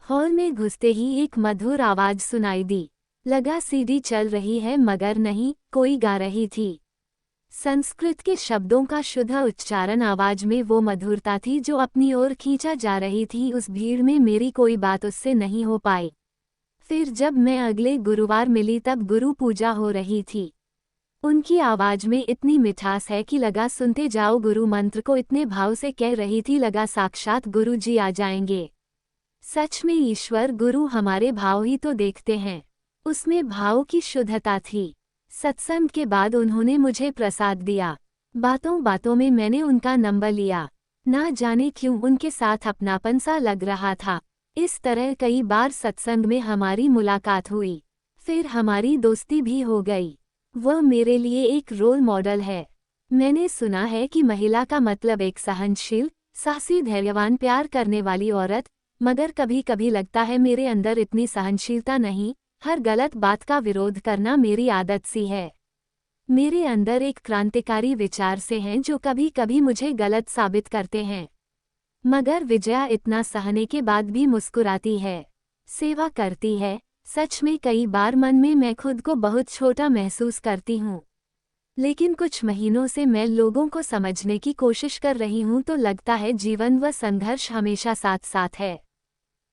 Hall में घुसते ही एक मधुर आवाज सुनाई दी। लगा सीडी चल रही है, मगर नहीं, कोई गा रही थी। संस्कृत के शब्दों का शुद्ध उच्चारण, आवाज में वो मधुरता थी जो अपनी ओर खींचा जा रही थी। उस भीड़ में मेरी कोई बात उससे नहीं हो पाई। फिर जब मैं अगले गुरुवार मिली तब गुरु पूजा हो रही थी। उनकी आवाज में इतनी मिठास है कि लगा सुनते जाओ। गुरु मंत्र को इतने भाव से कह रही थी, लगा साक्षात गुरु जी आ जाएंगे। सच में ईश्वर गुरु हमारे भाव ही तो देखते हैं। उसमें भाव की शुद्धता थी। सत्संग के बाद उन्होंने मुझे प्रसाद दिया। बातों बातों में मैंने उनका नंबर लिया। ना जाने क्यों उनके साथ अपनापन सा लग रहा था। इस तरह कई बार सत्संग में हमारी मुलाकात हुई। फिर हमारी दोस्ती भी हो गई। वह मेरे लिए एक रोल मॉडल है। मैंने सुना है कि महिला का मतलब एक सहनशील, साहसी, धैर्यवान, प्यार करने वाली औरत, मगर कभी कभी लगता है मेरे अंदर इतनी सहनशीलता नहीं। हर गलत बात का विरोध करना मेरी आदत सी है। मेरे अंदर एक क्रांतिकारी विचार से हैं जो कभी कभी मुझे गलत साबित करते हैं। मगर विजया इतना सहने के बाद भी मुस्कुराती है, सेवा करती है। सच में कई बार मन में मैं खुद को बहुत छोटा महसूस करती हूँ। लेकिन कुछ महीनों से मैं लोगों को समझने की कोशिश कर रही हूँ तो लगता है जीवन व संघर्ष हमेशा साथ साथ है।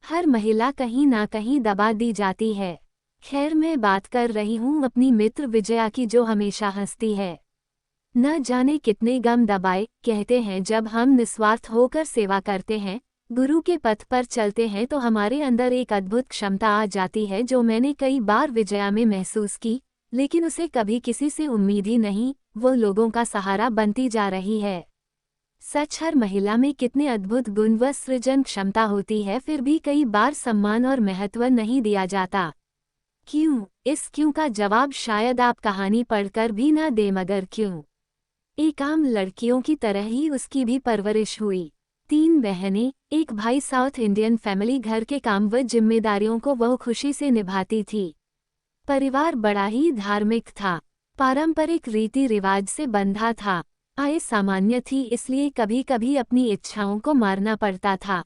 हर महिला कहीं ना कहीं दबा दी जाती है। खैर, मैं बात कर रही हूँ अपनी मित्र विजया की, जो हमेशा हंसती है। न जाने कितने गम दबाए। कहते हैं जब हम निस्वार्थ होकर सेवा करते हैं, गुरु के पथ पर चलते हैं, तो हमारे अंदर एक अद्भुत क्षमता आ जाती है जो मैंने कई बार विजया में महसूस की। लेकिन उसे कभी किसी से उम्मीद ही नहीं। वो लोगों का सहारा बनती जा रही है। सच, हर महिला में कितने अद्भुत गुण व सृजन क्षमता होती है, फिर भी कई बार सम्मान और महत्व नहीं दिया जाता। क्यों? इस क्यों का जवाब शायद आप कहानी पढ़कर भी ना दे, मगर क्यों? एक आम लड़कियों की तरह ही उसकी भी परवरिश हुई। 3 बहनें, एक भाई। South Indian family. घर के काम व जिम्मेदारियों को वह खुशी से निभाती थी। परिवार बड़ा ही धार्मिक था, पारंपरिक रीति रिवाज से बंधा था। आय सामान्य थी, इसलिए कभी कभी अपनी इच्छाओं को मारना पड़ता था।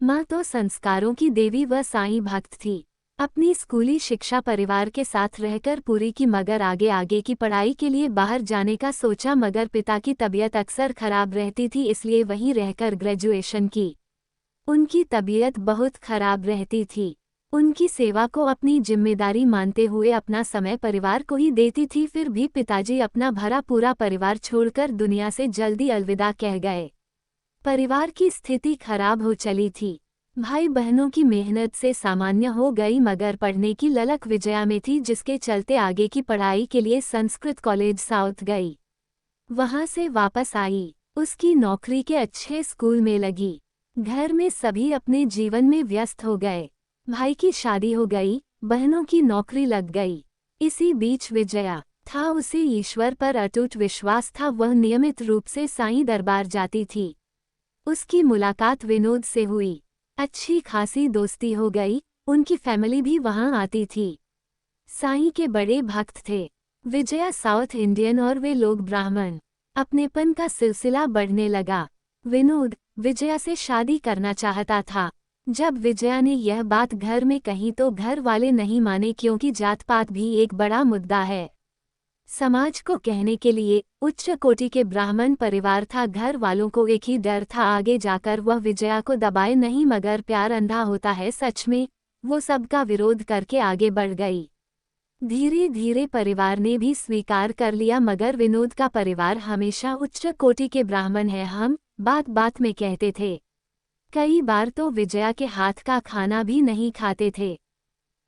माँ तो संस्कारों की देवी व साईं भक्त थी। अपनी स्कूली शिक्षा परिवार के साथ रहकर पूरी की, मगर आगे की पढ़ाई के लिए बाहर जाने का सोचा, मगर पिता की तबीयत अक्सर खराब रहती थी, इसलिए वहीं रहकर ग्रेजुएशन की। उनकी तबीयत बहुत खराब रहती थी। उनकी सेवा को अपनी जिम्मेदारी मानते हुए अपना समय परिवार को ही देती थी। फिर भी पिताजी अपना भरा पूरा परिवार छोड़कर दुनिया से जल्दी अलविदा कह गए। परिवार की स्थिति खराब हो चली थी। भाई बहनों की मेहनत से सामान्य हो गई, मगर पढ़ने की ललक विजया में थी, जिसके चलते आगे की पढ़ाई के लिए संस्कृत कॉलेज साउथ गई। वहां से वापस आई। उसकी नौकरी के अच्छे स्कूल में लगी। घर में सभी अपने जीवन में व्यस्त हो गए। भाई की शादी हो गई, बहनों की नौकरी लग गई। इसी बीच विजया था, उसे ईश्वर पर अटूट विश्वास था। वह नियमित रूप से साईं दरबार जाती थी। उसकी मुलाकात विनोद से हुई। अच्छी खासी दोस्ती हो गई। उनकी फैमिली भी वहां आती थी। साईं के बड़े भक्त थे। विजया साउथ इंडियन और वे लोग ब्राह्मण। अपनेपन का सिलसिला बढ़ने लगा। विनोद विजया से शादी करना चाहता था। जब विजया ने यह बात घर में कही तो घर वाले नहीं माने, क्योंकि जात पात भी एक बड़ा मुद्दा है। समाज को कहने के लिए उच्च कोटि के ब्राह्मण परिवार था। घर वालों को एक ही डर था, आगे जाकर वह विजया को दबाए नहीं, मगर प्यार अंधा होता है। सच में वो सबका विरोध करके आगे बढ़ गई। धीरे धीरे परिवार ने भी स्वीकार कर लिया, मगर विनोद का परिवार हमेशा उच्च कोटि के ब्राह्मण है, हम बात बात में कहते थे। कई बार तो विजया के हाथ का खाना भी नहीं खाते थे।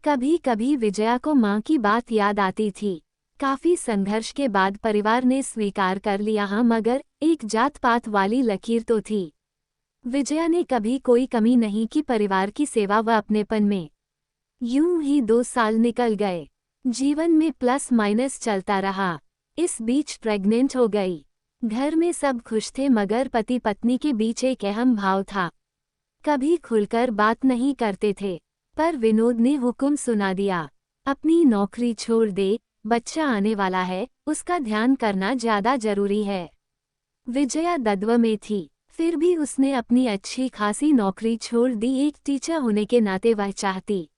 कभी कभी विजया को माँ की बात याद आती थी। काफी संघर्ष के बाद परिवार ने स्वीकार कर लिया, हाँ, मगर एक जात पात वाली लकीर तो थी। विजया ने कभी कोई कमी नहीं की परिवार की सेवा व अपनेपन में। यूं ही 2 साल निकल गए। जीवन में प्लस माइनस चलता रहा। इस बीच प्रेग्नेंट हो गई। घर में सब खुश थे, मगर पति पत्नी के बीच एक अहम भाव था। कभी खुलकर बात नहीं करते थे, पर विनोद ने हुक्म सुना दिया, अपनी नौकरी छोड़ दे, बच्चा आने वाला है, उसका ध्यान करना ज्यादा जरूरी है। विजया दद्व में थी। फिर भी उसने अपनी अच्छी खासी नौकरी छोड़ दी। एक टीचर होने के नाते वह चाहती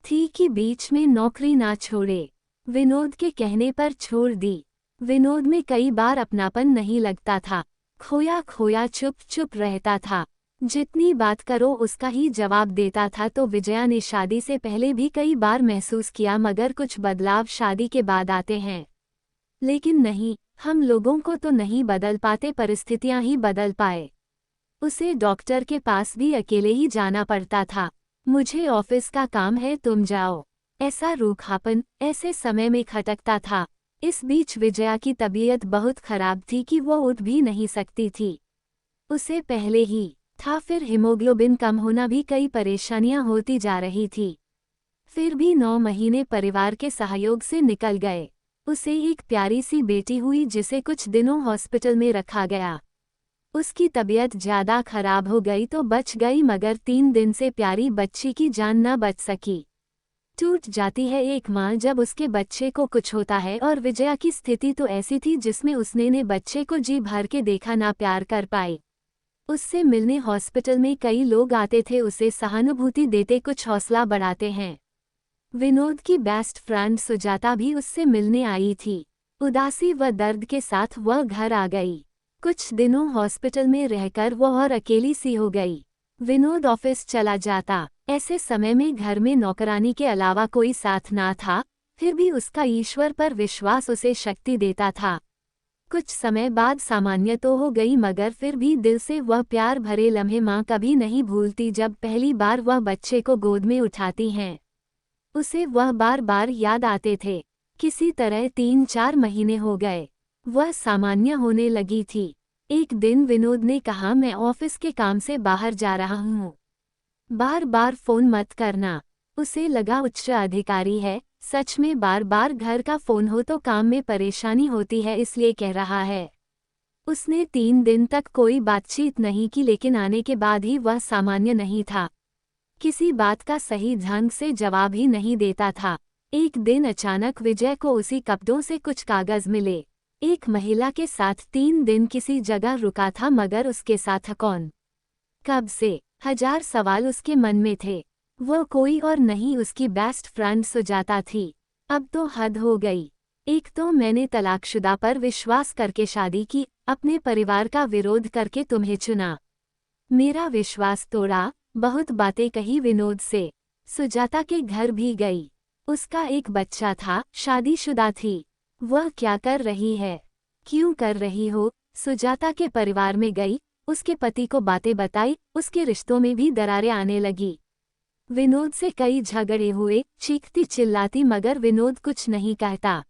थी कि बीच में नौकरी ना छोड़े। विनोद के कहने पर छोड़ दी। विनोद में कई बार अपनापन नहीं लगता था, खोया खोया चुप चुप रहता था। जितनी बात करो उसका ही जवाब देता था। तो विजया ने शादी से पहले भी कई बार महसूस किया, मगर कुछ बदलाव शादी के बाद आते हैं। लेकिन नहीं, हम लोगों को तो नहीं बदल पाते, परिस्थितियां ही बदल पाए। उसे डॉक्टर के पास भी अकेले ही जाना पड़ता था। मुझे ऑफिस का काम है, तुम जाओ, ऐसा रूखापन ऐसे समय में खटकता था। इस बीच विजया की तबीयत बहुत खराब थी कि वो उठ भी नहीं सकती थी। उसे पहले ही था, फिर हीमोग्लोबिन कम होना, भी कई परेशानियां होती जा रही थी। फिर भी 9 महीने परिवार के सहयोग से निकल गए। उसे एक प्यारी सी बेटी हुई जिसे कुछ दिनों हॉस्पिटल में रखा गया। उसकी तबीयत ज्यादा खराब हो गई तो बच गई, मगर 3 दिन से प्यारी बच्ची की जान न बच सकी। टूट जाती है एक माँ जब उसके बच्चे को कुछ होता है, और विजया की स्थिति तो ऐसी थी जिसमें उसने ने बच्चे को जी भर के देखा, ना प्यार कर पाई। उससे मिलने हॉस्पिटल में कई लोग आते थे, उसे सहानुभूति देते, कुछ हौसला बढ़ाते हैं। विनोद की बेस्ट फ्रेंड सुजाता भी उससे मिलने आई थी। उदासी व दर्द के साथ वह घर आ गई। कुछ दिनों हॉस्पिटल में रहकर वह और अकेली सी हो गई। विनोद ऑफिस चला जाता। ऐसे समय में घर में नौकरानी के अलावा कोई साथ ना था, फिर भी उसका ईश्वर पर विश्वास उसे शक्ति देता था। कुछ समय बाद सामान्य तो हो गई, मगर फिर भी दिल से वह प्यार भरे लम्हे माँ कभी नहीं भूलती जब पहली बार वह बच्चे को गोद में उठाती हैं। उसे वह बार बार याद आते थे। किसी तरह 3-4 महीने हो गए। वह सामान्य होने लगी थी। एक दिन विनोद ने कहा, मैं ऑफिस के काम से बाहर जा रहा हूँ, बार बार फोन मत करना। उसे लगा उच्च अधिकारी है, सच में बार बार घर का फोन हो तो काम में परेशानी होती है, इसलिए कह रहा है। उसने 3 दिन तक कोई बातचीत नहीं की, लेकिन आने के बाद ही वह सामान्य नहीं था। किसी बात का सही ढंग से जवाब ही नहीं देता था। एक दिन अचानक विजय को उसी कपड़ों से कुछ कागज मिले। एक महिला के साथ 3 दिन किसी जगह रुका था, मगर उसके साथ कौन, कब से, 1000 सवाल उसके मन में थे। वो कोई और नहीं, उसकी बेस्ट फ्रेंड सुजाता थी। अब तो हद हो गई। एक तो मैंने तलाकशुदा पर विश्वास करके शादी की, अपने परिवार का विरोध करके तुम्हें चुना, मेरा विश्वास तोड़ा, बहुत बातें कही विनोद से। सुजाता के घर भी गई। उसका एक बच्चा था, शादीशुदा थी। वह क्या कर रही है, क्यों कर रही हो? सुजाता के परिवार में गई, उसके पति को बातें बताई, उसके रिश्तों में भी दरारें आने लगी। विनोद से कई झगड़े हुए, चीखती चिल्लाती, मगर विनोद कुछ नहीं कहता।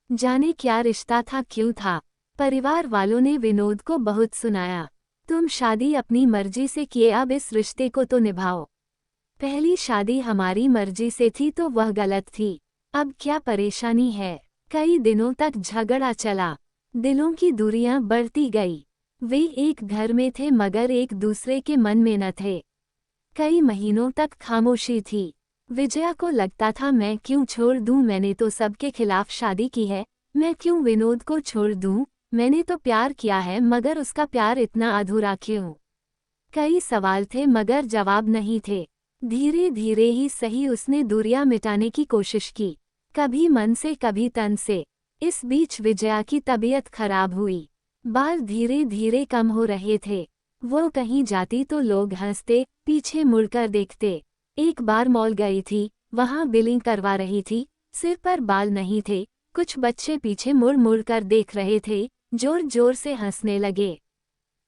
जाने क्या रिश्ता था, क्यों था? परिवार वालों ने विनोद को बहुत सुनाया। तुम शादी अपनी मर्जी से किए, अब इस रिश्ते को तो निभाओ। पहली शादी हमारी मर्जी से थी तो वह गलत थी, अब क्या परेशानी है? कई दिनों तक झगड़ा चला, दिलों की दूरियां बढ़ती गई। वे एक घर में थे, मगर एक दूसरे के मन में न थे। कई महीनों तक खामोशी थी। विजया को लगता था, मैं क्यों छोड़ दूं, मैंने तो सबके खिलाफ शादी की है, मैं क्यों विनोद को छोड़ दूं, मैंने तो प्यार किया है, मगर उसका प्यार इतना अधूरा क्यों? कई सवाल थे, मगर जवाब नहीं थे। धीरे धीरे ही सही उसने दूरियां मिटाने की कोशिश की, कभी मन से कभी तन से। इस बीच विजया की तबीयत खराब हुई। बाल धीरे धीरे कम हो रहे थे। वो कहीं जाती तो लोग हंसते, पीछे मुड़कर देखते। एक बार मॉल गई थी, वहां बिलिंग करवा रही थी, सिर पर बाल नहीं थे। कुछ बच्चे पीछे मुड़ मुड़ कर देख रहे थे, जोर जोर से हंसने लगे।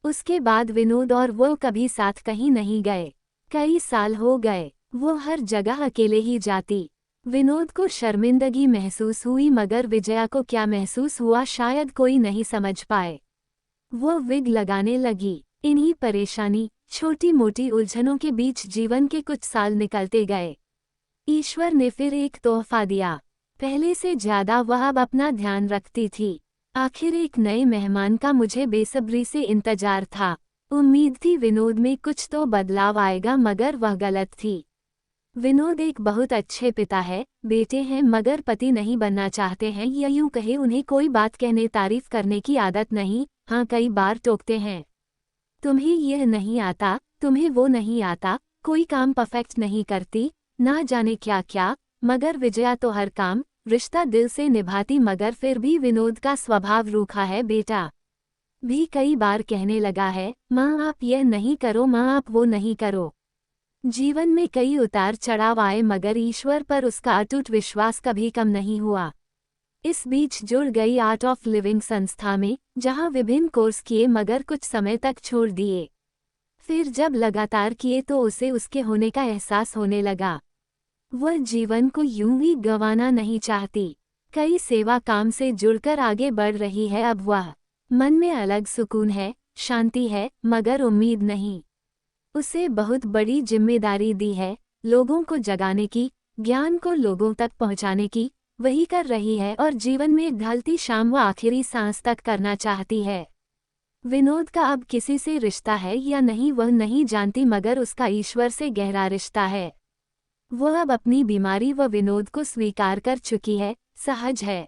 उसके बाद विनोद और वो कभी साथ कहीं नहीं गए। कई साल हो गए, वो हर जगह अकेले ही जाती। विनोद को शर्मिंदगी महसूस हुई, मगर विजया को क्या महसूस हुआ शायद कोई नहीं समझ पाए। वो विग लगाने लगी। इन्हीं परेशानी, छोटी मोटी उलझनों के बीच जीवन के कुछ साल निकलते गए। ईश्वर ने फिर एक तोहफा दिया। पहले से ज्यादा वह अब अपना ध्यान रखती थी। आखिर एक नए मेहमान का मुझे बेसब्री से इंतजार था। उम्मीद थी विनोद में कुछ तो बदलाव आएगा, मगर वह गलत थी। विनोद एक बहुत अच्छे पिता है, बेटे हैं, मगर पति नहीं बनना चाहते हैं, या यूं कहे उन्हें कोई बात कहने तारीफ करने की आदत नहीं। हाँ, कई बार टोकते हैं। तुम्हें यह नहीं आता, तुम्हें वो नहीं आता, कोई काम परफेक्ट नहीं करती, ना जाने क्या क्या, मगर विजया तो हर काम, रिश्ता दिल से निभाती। मगर फिर भी विनोद का स्वभाव रूखा है। बेटा भी कई बार कहने लगा है, माँ आप यह नहीं करो, माँ आप वो नहीं करो। जीवन में कई उतार चढ़ाव आए मगर ईश्वर पर उसका अटूट विश्वास कभी कम नहीं हुआ। इस बीच जुड़ गई आर्ट ऑफ लिविंग संस्था में, जहां विभिन्न कोर्स किए मगर कुछ समय तक छोड़ दिए। फिर जब लगातार किए तो उसे उसके होने का एहसास होने लगा। वह जीवन को यूं ही गंवाना नहीं चाहती। कई सेवा काम से जुड़कर आगे बढ़ रही है। अब वह मन में अलग सुकून है, शांति है, मगर उम्मीद नहीं। उसे बहुत बड़ी जिम्मेदारी दी है, लोगों को जगाने की, ज्ञान को लोगों तक पहुंचाने की। वही कर रही है और जीवन में ढलती शाम वो आखिरी सांस तक करना चाहती है। विनोद का अब किसी से रिश्ता है या नहीं वह नहीं जानती, मगर उसका ईश्वर से गहरा रिश्ता है। वह अब अपनी बीमारी व विनोद को स्वीकार कर चुकी है, सहज है,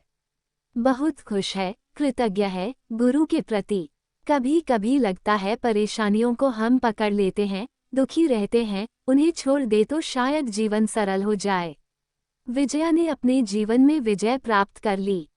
बहुत खुश है, कृतज्ञ है गुरु के प्रति। कभी कभी लगता है परेशानियों को हम पकड़ लेते हैं, दुखी रहते हैं, उन्हें छोड़ दे तो शायद जीवन सरल हो जाए। विजया ने अपने जीवन में विजय प्राप्त कर ली।